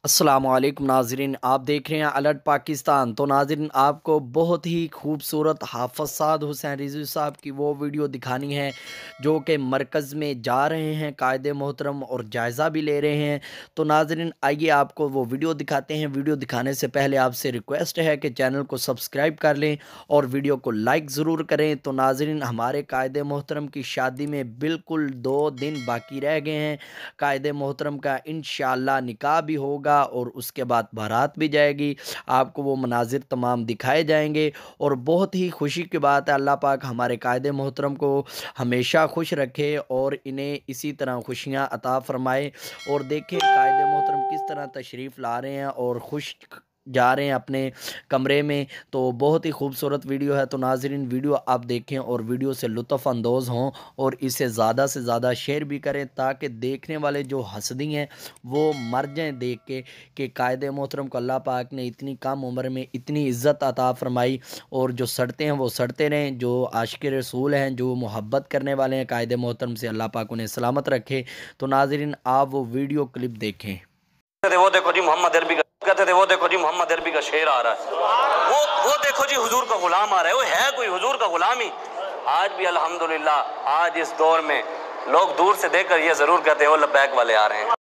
अस्सलामुअलैकुम नाज़रीन, आप देख रहे हैं अलर्ट पाकिस्तान। तो नाज़रीन, आपको बहुत ही खूबसूरत हाफ़िज़ साद हुसैन रिज़वी साहब की वो वीडियो दिखानी है जो कि मरकज़ में जा रहे हैं कायदे मोहतरम और जायज़ा भी ले रहे हैं। तो नाज़रीन, आइए आपको वो वीडियो दिखाते हैं। वीडियो दिखाने से पहले आपसे रिक्वेस्ट है कि चैनल को सब्सक्राइब कर लें और वीडियो को लाइक ज़रूर करें। तो नाज़रीन, हमारे कायदे मोहतरम की शादी में बिल्कुल 2 दिन बाकी रह गए हैं। कायदे मोहतरम का इंशाअल्लाह निकाह भी होगा और उसके बाद बारात भी जाएगी। आपको वो मनाज़िर तमाम दिखाए जाएंगे और बहुत ही खुशी की बात है, अल्लाह पाक हमारे कायदे मोहतरम को हमेशा खुश रखे और इन्हें इसी तरह खुशियाँ अता फ़रमाए। और देखें कायदे मोहतरम किस तरह तशरीफ़ ला रहे हैं और खुश जा रहे हैं अपने कमरे में। तो बहुत ही खूबसूरत वीडियो है। तो नाज़रीन, वीडियो आप देखें और वीडियो से लुत्फ़ अंदोज़ हों और इसे ज़्यादा से ज़्यादा शेयर भी करें ताकि देखने वाले जो हसदी हैं वो मर जाएं देख के कि कायदे मोहतरम को अल्लाह पाक ने इतनी कम उम्र में इतनी इज़्ज़त अता फ़रमाई। और जो सड़ते हैं वो सड़ते रहें, जो आशिक़ रसूल हैं, जो मोहब्बत करने वाले हैं कायदे मोहतरम से, अल्लाह पाक उन्हें सलामत रखे। तो नाज़रीन, आप वो वीडियो क्लिप देखें। वो देखो जी मोहम्मद अरबी का कहते थे, वो देखो जी मोहम्मद अरबी का शेर आ रहा है, वो देखो जी हुजूर का गुलाम आ रहा है। वो है कोई हुजूर का गुलाम ही। आज भी अल्हम्दुलिल्लाह आज इस दौर में लोग दूर से देखकर ये जरूर कहते हैं वो लब्बैक वाले आ रहे हैं।